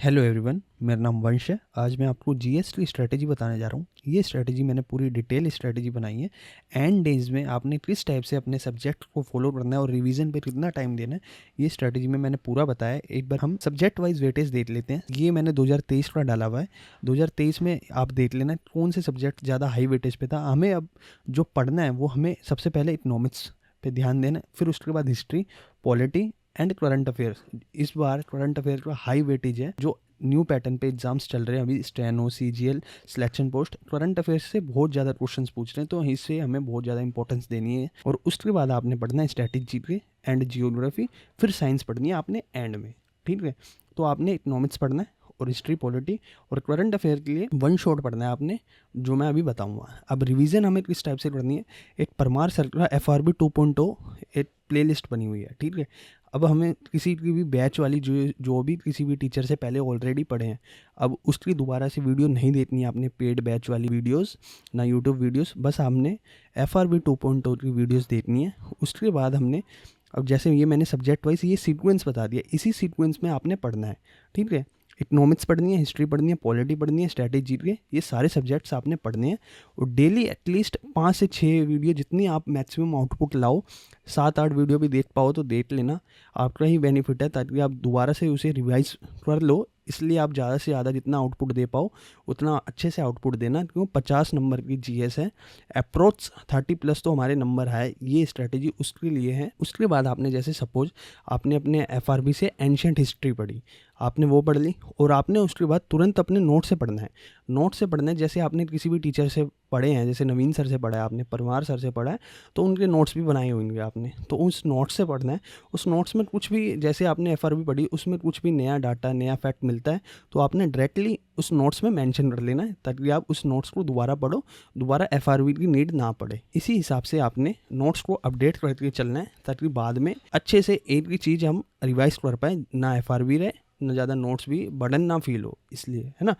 Hello everyone, मेरा नाम वंश है। आज मैं आपको जीएस की स्ट्रेटेजी बताने जा रहा हूँ। ये स्ट्रेटेजी मैंने पूरी डिटेल स्ट्रेटेजी बनाई है। एंड डेज में आपने किस टाइप से अपने सब्जेक्ट को फॉलो करना है और रिवीजन पे कितना टाइम देना है, ये स्ट्रेटेजी में मैंने पूरा बताया है। एक बार हम सब्जेक्ट वाइज वेटेज देख लेते हैं। ये मैंने 2023 का डाला हुआ है। 2023 में आप देख लेना कौन से सब्जेक्ट ज़्यादा हाई वेटेज पे था। हमें अब जो पढ़ना है वो हमें सबसे पहले इकोनॉमिक्स पे ध्यान देना है, फिर उसके बाद history, polity and current affairs. इस बार करंट अफेयर का हाई वेटेज है। जो न्यू पैटर्न पे एग्जाम्स चल रहे हैं अभी, steno, CGL, selection post, current affairs से बहुत ज़्यादा क्वेश्चंस पूछ रहे हैं, तो इससे हमें बहुत ज़्यादा इंपॉर्टेंस देनी है। और उसके बाद आपने पढ़ना है स्ट्रैटेजी पे एंड जियोग्राफी, फिर साइंस पढ़नी है आपने एंड में। ठीक है, तो आपने इकोनॉमिक्स पढ़ना है और हिस्ट्री, पॉलिटी और करंट अफेयर के लिए वन शॉट पढ़ना है आपने, जो मैं अभी बताऊंगा। अब रिवीजन हमें किस टाइप से करनी है, एक परमार सर का FRB 2.0 एक प्लेलिस्ट बनी हुई है। ठीक है, अब हमें किसी की भी बैच वाली जो भी किसी भी टीचर से पहले ऑलरेडी पढ़े हैं, अब उसकी दोबारा से वीडियो नहीं देखनी है आपने, पेड बैच वाली वीडियोस ना यूट्यूब वीडियोस, बस हमने FRB 2.0 की वीडियोस देखनी है। उसके बाद हमने, अब जैसे ये मैंने सब्जेक्ट वाइज ये सीक्वेंस बता दिया, इसी सीक्वेंस में आपने पढ़ना है। ठीक है, इकोनॉमिक्स पढ़नी है, हिस्ट्री पढ़नी है, पॉलिटी पढ़नी है, स्ट्रैटेजी के, ये सारे सब्जेक्ट्स आपने पढ़ने हैं। और डेली एटलीस्ट 5 से 6 वीडियो, जितनी आप मैक्सिमम आउटपुट लाओ, 7-8 वीडियो भी देख पाओ तो देख लेना, आपका ही बेनिफिट है, ताकि आप दोबारा से उसे रिवाइज कर लो। इसलिए आप ज़्यादा से ज़्यादा जितना आउटपुट दे पाओ उतना अच्छे से आउटपुट देना, क्यों 50 नंबर की जीएस है, अप्रोच 30+ तो हमारे नंबर है। ये स्ट्रेटेजी उसके लिए है। उसके बाद आपने, जैसे सपोज आपने अपने FRB से एंशिएंट हिस्ट्री पढ़ी, आपने वो पढ़ ली, और आपने उसके बाद तुरंत अपने नोट से पढ़ना है। नोट से पढ़ना है, जैसे आपने किसी भी टीचर से पढ़े हैं, जैसे नवीन सर से पढ़ा है आपने, परमार सर से पढ़ा है, तो उनके नोट्स भी बनाए होंगे आपने, तो उस नोट्स से पढ़ना है। उस नोट्स में कुछ भी, जैसे आपने FRB पढ़ी, उसमें कुछ भी नया डाटा, नया फैक्ट मिलता है, तो आपने डायरेक्टली उस नोट्स में मेंशन कर लेना है, ताकि आप उस नोट्स को दोबारा पढ़ो, दोबारा FRB की नीड ना पड़े। इसी हिसाब से आपने नोट्स को अपडेट करके चलना है, ताकि बाद में अच्छे से एक भी चीज़ हम रिवाइज कर पाए, ना FRB रहे, ना ज़्यादा नोट्स भी बर्डन ना फील हो। इसलिए है ना,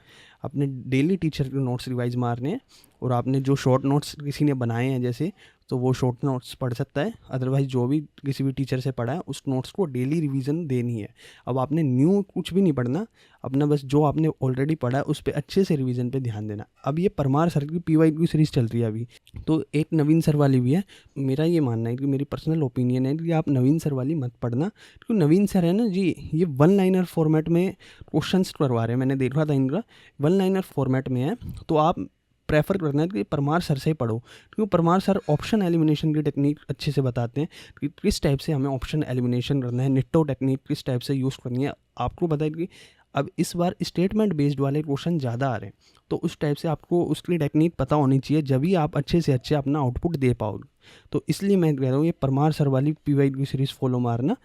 अपने डेली टीचर के नोट्स रिवाइज मारने हैं। और आपने जो शॉर्ट नोट्स किसी ने बनाए हैं जैसे, तो वो शॉर्ट नोट्स पढ़ सकता है। अदरवाइज जो भी किसी भी टीचर से पढ़ा है उस नोट्स को डेली रिवीजन देनी है। अब आपने न्यू कुछ भी नहीं पढ़ना, अपना बस जो आपने ऑलरेडी पढ़ा है उस पर अच्छे से रिवीजन पे ध्यान देना। अब ये परमार सर की PY की सीरीज़ चल रही है अभी, तो एक नवीन सर वाली भी है। मेरा ये मानना है कि मेरी पर्सनल ओपिनियन है कि आप नवीन सर वाली मत पढ़ना, क्योंकि नवीन सर है ना जी, ये 1 लाइनर फॉर्मेट में क्वेश्चंस करवा रहे हैं। मैंने देखा था इनका 1 लाइनर फॉर्मेट में है, तो आप प्रेफर करना है कि परमार सर से ही पढ़ो, क्योंकि परमार सर ऑप्शन एलिमिनेशन की टेक्निक अच्छे से बताते हैं कि किस टाइप से हमें ऑप्शन एलिमिनेशन करना है, निट्टो टेक्निक किस टाइप से यूज़ करनी है। आपको बताए कि अब इस बार स्टेटमेंट बेस्ड वाले क्वेश्चन ज़्यादा आ रहे हैं, तो उस टाइप से आपको उसकी टेक्निक पता होनी चाहिए, जब भी आप अच्छे से अच्छे अपना आउटपुट दे पाओगे। तो इसलिए मैं कह रहा हूँ ये परमार सर वाली PY की सीरीज़ फॉलो मारना,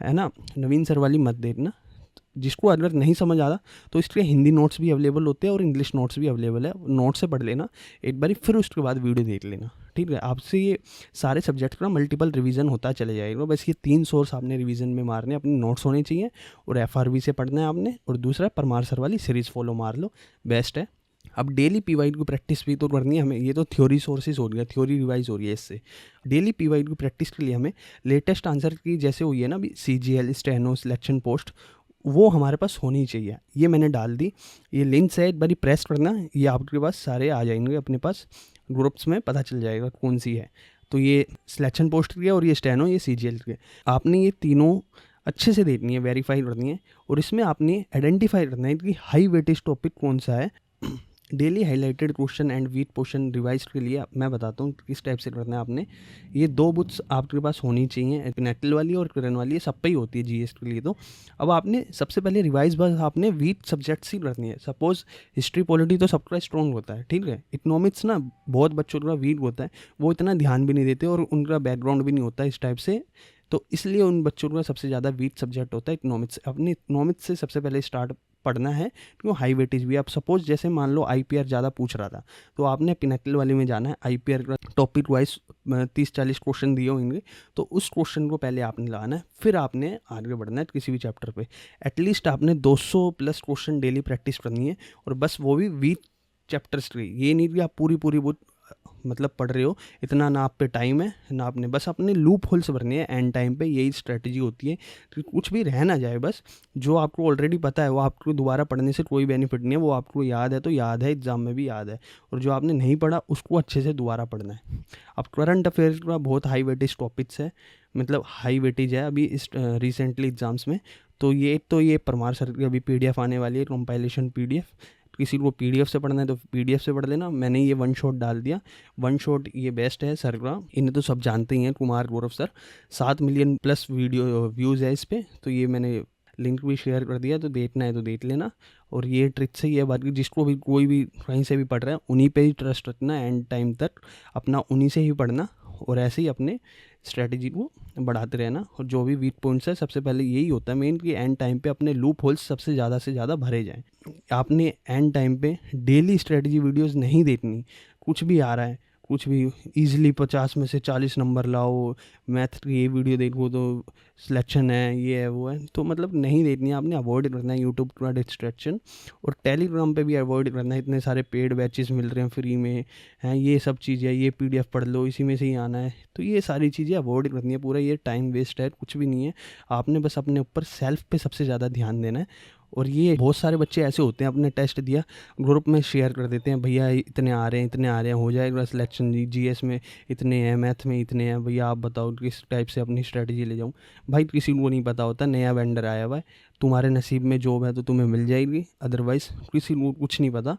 है ना, नवीन सर वाली मत देखना। जिसको अगर नहीं समझ आता तो इसके हिंदी नोट्स भी अवेलेबल होते हैं और इंग्लिश नोट्स भी अवेलेबल है, नोट्स से पढ़ लेना एक बारी, फिर उसके बाद वीडियो देख लेना। ठीक है, आपसे ये सारे सब्जेक्ट का मल्टीपल रिवीजन होता चले जाएगा। बस ये 3 सोर्स आपने रिवीजन में मारने, अपने नोट्स होने चाहिए, और FRB से पढ़ना है आपने, और दूसरा परमार सर वाली सीरीज़ फॉलो मार लो, बेस्ट है। अब डेली PY की प्रैक्टिस भी तो करनी है हमें। ये तो थ्योरी सोर्सेज हो रही है, थ्योरी रिवाइज हो रही है। इससे डेली PY की प्रैक्टिस के लिए हमें लेटेस्ट आंसर की, जैसे हुई है ना अभी CGL, स्टेनो, सिलेक्शन पोस्ट, वो हमारे पास होनी चाहिए। ये मैंने डाल दी, ये लिंक्स है, एक बारी प्रेस करना, ये आपके पास सारे आ जाएंगे, अपने पास ग्रुप्स में पता चल जाएगा कौन सी है। तो ये सिलेक्शन पोस्ट की है, और ये स्टेनो, ये CGL की है। आपने ये तीनों अच्छे से देखनी है, वेरीफाई करनी है, और इसमें आपने आइडेंटिफाई करना है कि हाई वेटेज टॉपिक कौन सा है। Daily highlighted question and week portion revise के लिए मैं बताता हूँ किस टाइप से करना है आपने। ये 2 बुक्स आपके पास होनी चाहिए, नेटल वाली और किरण वाली, ये सब पे ही होती है GS के लिए। तो अब आपने सबसे पहले रिवाइज बस आपने वीक सब्जेक्ट्स ही करनी है। सपोज हिस्ट्री, पॉलिटी तो सबका स्ट्रॉन्ग होता है, ठीक है, इकोनॉमिक्स ना बहुत बच्चों का वीक होता है, वो इतना ध्यान भी नहीं देते और उनका बैकग्राउंड भी नहीं होता इस टाइप से, तो इसलिए उन बच्चों का सबसे ज़्यादा वीक सब्जेक्ट होता है इकोनॉमिक्स। अपने इकोनॉमिक्स से सबसे पहले स्टार्ट पढ़ना है, क्यों हाई वेटेज भी। आप सपोज जैसे मान लो IPR ज़्यादा पूछ रहा था, तो आपने पिनेकल वाले में जाना है। IPR का टॉपिक वाइज 30-40 क्वेश्चन दिए होंगे, तो उस क्वेश्चन को पहले आपने लगाना है, फिर आपने आगे बढ़ना है किसी भी चैप्टर पे। एटलीस्ट आपने 200+ क्वेश्चन डेली प्रैक्टिस करनी है, और बस वो भी वीक चैप्टर्स की। ये नहीं कि आप पूरी बुक मतलब पढ़ रहे हो, इतना ना आप पे टाइम है ना आपने, बस अपने लूप होल्स भरने हैं एंड टाइम पे। यही स्ट्रेटजी होती है कि कुछ भी रह ना जाए, बस जो आपको ऑलरेडी पता है वो आपको दोबारा पढ़ने से कोई बेनिफिट नहीं है। वो आपको याद है तो याद है, एग्जाम में भी याद है, और जो आपने नहीं पढ़ा उसको अच्छे से दोबारा पढ़ना है। अब करंट अफेयर्स का बहुत हाई वेटेज टॉपिक्स है, मतलब हाई वेटेज है अभी इस रिसेंटली एग्जाम्स में। तो ये परमार सर की अभी पीडीएफ आने वाली है, कंपाइलेशन पीडीएफ। किसी को पीडीएफ से पढ़ना है तो पीडीएफ से पढ़ लेना, मैंने ये वन शॉट डाल दिया। वन शॉट ये बेस्ट है सर का, इन्हें तो सब जानते ही हैं, Kumar Gaurav sir. 7 million plus video views है इस पर, तो ये मैंने लिंक भी शेयर कर दिया, तो देखना है तो देख लेना। और ये ट्रिक से ये बात की, जिसको भी कोई भी कहीं से भी पढ़ रहा है उन्हीं पे ही ट्रस्ट रखना, एंड टाइम तक अपना उन्हीं से ही पढ़ना, और ऐसे ही अपने स्ट्रेटजी को बढ़ाते रहना। और जो भी वीक पॉइंट्स है सबसे पहले यही होता है मेन, कि एंड टाइम पे अपने लूप होल्स सबसे ज़्यादा से ज़्यादा भरे जाएं। आपने एंड टाइम पे डेली स्ट्रेटजी वीडियोस नहीं देखनी। कुछ भी आ रहा है, कुछ भी इजीली 50 में से 40 नंबर लाओ, मैथ की ये वीडियो देखो तो सिलेक्शन है, ये है वो है, तो मतलब नहीं देखनी है, आपने अवॉइड करना है यूट्यूब का डिस्ट्रैक्शन। और टेलीग्राम पे भी अवॉइड करना है, इतने सारे पेड बैचेस मिल रहे हैं फ्री में हैं, ये सब चीज़ें, ये पीडीएफ पढ़ लो इसी में से ही आना है, तो ये सारी चीज़ें अवॉइड करनी है। पूरा ये टाइम वेस्ट है, कुछ भी नहीं है। आपने बस अपने ऊपर सेल्फ पे सबसे ज़्यादा ध्यान देना है। और ये बहुत सारे बच्चे ऐसे होते हैं, अपने टेस्ट दिया ग्रुप में शेयर कर देते हैं, भैया इतने आ रहे हैं, इतने आ रहे हैं, हो जाएगा सिलेक्शन जी, जीएस में इतने हैं, मैथ में इतने हैं, भैया आप बताओ किस टाइप से अपनी स्ट्रेटजी ले जाऊँ। भाई किसी को नहीं पता होता, नया वेंडर आया हुआ है, तुम्हारे नसीब में जॉब है तो तुम्हें मिल जाएगी, अदरवाइज़ किसी को कुछ नहीं पता।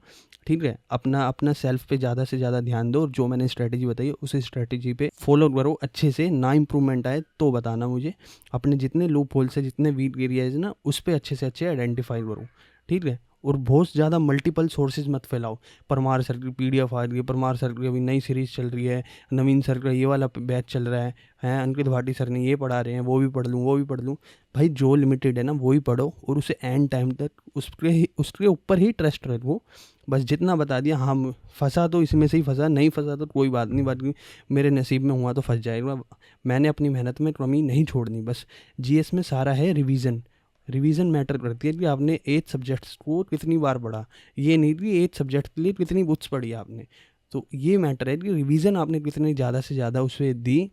ठीक है, अपना अपना सेल्फ पे ज़्यादा से ज़्यादा ध्यान दो, और जो मैंने स्ट्रेटजी बताई उस स्ट्रेटजी पे फॉलो करो अच्छे से। ना इम्प्रूवमेंट आए तो बताना मुझे। अपने जितने लूप होल्स है, जितने वीक एरियाज ना, उस पर अच्छे से अच्छे आइडेंटिफाई करो। ठीक है, और बहुत ज़्यादा मल्टीपल सोर्सेज मत फैलाओ। परमार सर की पीडीएफ आ रही है, परमार सर की अभी नई सीरीज़ चल रही है, नवीन सर का ये वाला बैच चल रहा है, अंकित भाटी सर ने ये पढ़ा रहे हैं, वो भी पढ़ लूँ वो भी पढ़ लूँ। भाई जो लिमिटेड है ना वो ही पढ़ो, और उसे एंड टाइम तक उसके ऊपर ही ट्रस्ट रखो। बस जितना बता दिया, हाँ फंसा तो इसमें से ही फंसा, नहीं फंसा तो कोई बात नहीं, बात मेरे नसीब में हुआ तो फंस जाएगा। मैंने अपनी मेहनत में कमी नहीं छोड़नी। बस जीएस में सारा है रिवीजन। रिवीजन मैटर करती है कि आपने 8 सब्जेक्ट्स को कितनी बार पढ़ा, ये नहीं कि 8 सब्जेक्ट के लिए कितनी बुक्स पढ़ी आपने। तो ये मैटर है कि रिवीजन आपने कितनी ज़्यादा से ज़्यादा उसे दी,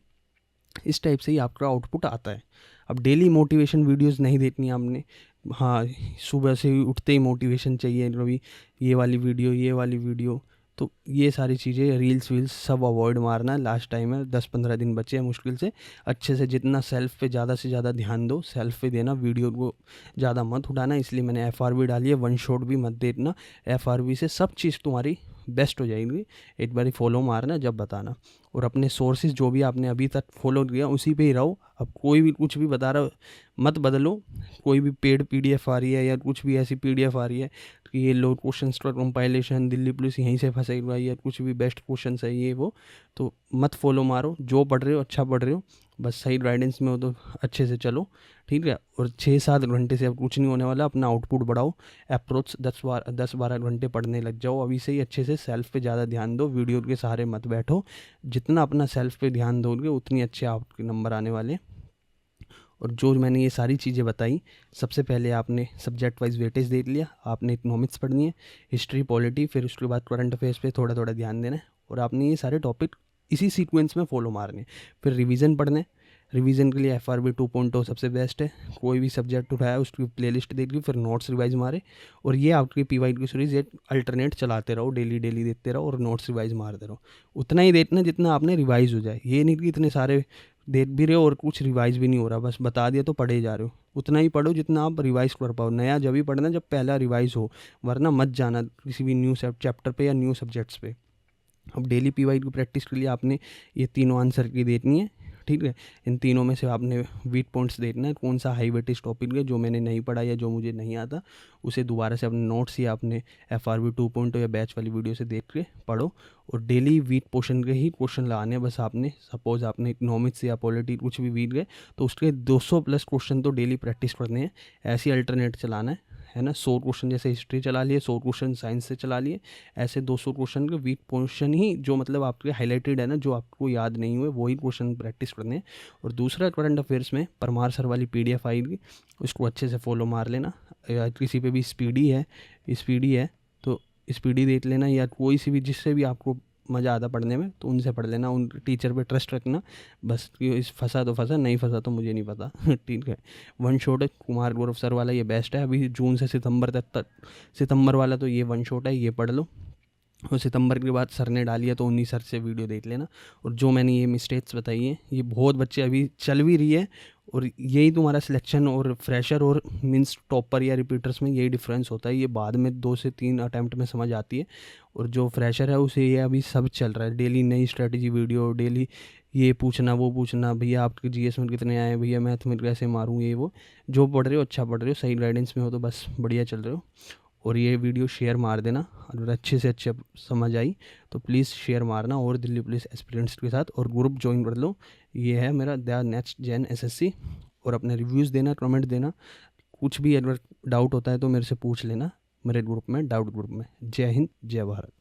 इस टाइप से ही आपका आउटपुट आता है। अब डेली मोटिवेशन वीडियोस नहीं देखनी आपने, हाँ सुबह से उठते ही मोटिवेशन चाहिए, कभी ये वाली वीडियो ये वाली वीडियो, तो ये सारी चीज़ें रील्स वील्स सब अवॉइड मारना है। लास्ट टाइम है, 10-15 दिन बचे हैं मुश्किल से। अच्छे से जितना सेल्फ पे ज़्यादा से ज़्यादा ध्यान दो, सेल्फ पे देना, वीडियो को ज़्यादा मत उठाना। इसलिए मैंने एफआरबी डाली है, वन शॉट भी मत देखना। एफआरबी से सब चीज़ तुम्हारी बेस्ट हो जाएगी। एक बारी फॉलो मारना, जब बताना। और अपने सोर्सेज जो भी आपने अभी तक फॉलो किया उसी पे ही रहो। अब कोई भी कुछ भी बता रहा मत बदलो। कोई भी पेड पीडीएफ आ रही है या कुछ भी ऐसी पीडीएफ आ रही है कि ये लो क्वेश्चन का कंपाइलेशन, दिल्ली पुलिस यहीं से फंसे हुआ है, या कुछ भी बेस्ट क्वेश्चन है ये वो, तो मत फॉलो मारो। जो पढ़ रहे हो अच्छा पढ़ रहे हो, बस सही गाइडेंस में हो तो अच्छे से चलो। ठीक है, और 6-7 घंटे से अब कुछ नहीं होने वाला, अपना आउटपुट बढ़ाओ। अप्रोच 10-12 घंटे पढ़ने लग जाओ अभी से ही। अच्छे से सेल्फ पे ज़्यादा ध्यान दो, वीडियो के सहारे मत बैठो। जितना अपना सेल्फ पे ध्यान दोगे उतनी अच्छे आपके नंबर आने वाले। और जो मैंने ये सारी चीज़ें बताई, सबसे पहले आपने सब्जेक्ट वाइज वेटेज देख लिया, आपने इकोनॉमिक्स पढ़नी है, हिस्ट्री पॉलिटी, फिर उसके बाद करंट अफेयर्स पे थोड़ा थोड़ा ध्यान देना है, और आपने ये सारे टॉपिक इसी सीक्वेंस में फॉलो मारने। फिर रिवीजन पढ़ना है। रिवीजन के लिए एफआरबी 2.0 सबसे बेस्ट है। कोई भी सब्जेक्ट उठाया उसकी प्लेलिस्ट देख ली, फिर नोट्स रिवाइज मारे। और ये आपकी पीवाई की सीरीज एक अल्टरनेट चलाते रहो, डेली डेली देखते रहो और नोट्स रिवाइज मारते रहो। उतना ही देखना जितना आपने रिवाइज हो जाए। ये नहीं कि इतने सारे देख भी रहे हो और कुछ रिवाइज भी नहीं हो रहा, बस बता दिया तो पढ़े जा रहे हो। उतना ही पढ़ो जितना आप रिवाइज कर पाओ। नया जब भी पढ़ना जब पहला रिवाइज हो, वरना मत जाना किसी भी न्यू चैप्टर पे या न्यू सब्जेक्ट्स पे। अब डेली पीवाई की प्रैक्टिस के लिए आपने ये तीनों आंसर की देखनी है। ठीक है, इन तीनों में से आपने वीक पॉइंट्स देखना है, कौन सा हाई वेटेज टॉपिक है जो मैंने नहीं पढ़ा या जो मुझे नहीं आता, उसे दोबारा से अपने नोट्स या अपने एफआरबी 2.0 या बैच वाली वीडियो से देख के पढ़ो। और डेली वीक पोर्शन के ही क्वेश्चन लाने बस आपने। सपोज आपने इकोनॉमिक्स या पॉलिटी कुछ भी वीक गए तो उसके 200 प्लस क्वेश्चन तो डेली प्रैक्टिस करने हैं। ऐसे अल्टरनेट चलाना है ना। 100 क्वेश्चन जैसे हिस्ट्री चला लिए, 100 क्वेश्चन साइंस से चला लिए, ऐसे 200 क्वेश्चन के वीक क्वेश्चन ही जो मतलब आपके हाईलाइटेड है ना, जो आपको याद नहीं हुए वही क्वेश्चन प्रैक्टिस करने हैं। और दूसरा करंट अफेयर्स में परमार सर वाली पीडीएफ आएगी, उसको अच्छे से फॉलो मार लेना। या किसी पे भी स्पीडी है तो स्पीडी देख लेना, या कोई सी भी जिससे भी आपको मज़ा आता पढ़ने में, तो उनसे पढ़ लेना, उन टीचर पे ट्रस्ट रखना बस, कि इस फंसा तो फंसा, नहीं फंसा तो मुझे नहीं पता। ठीक है। वन शॉट है कुमार गौरव सर वाला, ये बेस्ट है। अभी जून से सितंबर तक सितंबर वाला तो ये वन शॉट है, ये पढ़ लो। और सितंबर के बाद सर ने डाली है तो उन्हीं सर से वीडियो देख लेना। और जो मैंने ये मिस्टेक्स बताई हैं, ये बहुत बच्चे अभी चल भी रही है, और यही तुम्हारा सिलेक्शन और फ्रेशर और मीन्स टॉपर या रिपीटर्स में यही डिफरेंस होता है। ये बाद में 2 से 3 अटैम्प्ट में समझ आती है, और जो फ्रेशर है उसे ये अभी सब चल रहा है, डेली नई स्ट्रेटजी वीडियो, डेली ये पूछना वो पूछना, भैया आपके जीएस में कितने आए, भैया मैथ में कैसे मारूँ, ये वो। जो पढ़ रहे हो अच्छा पढ़ रहे हो, सही गाइडेंस में हो तो बस बढ़िया चल रहे हो। और ये वीडियो शेयर मार देना, अगर अच्छे से अच्छे समझ आई तो प्लीज़ शेयर मारना, और दिल्ली पुलिस एस्पिरेंट्स के साथ, और ग्रुप ज्वाइन कर लो। ये है मेरा द नेक्स्ट जेन एसएससी। और अपने रिव्यूज़ देना, कमेंट देना, कुछ भी अगर डाउट होता है तो मेरे से पूछ लेना मेरे ग्रुप में, डाउट ग्रुप में। जय हिंद, जय भारत।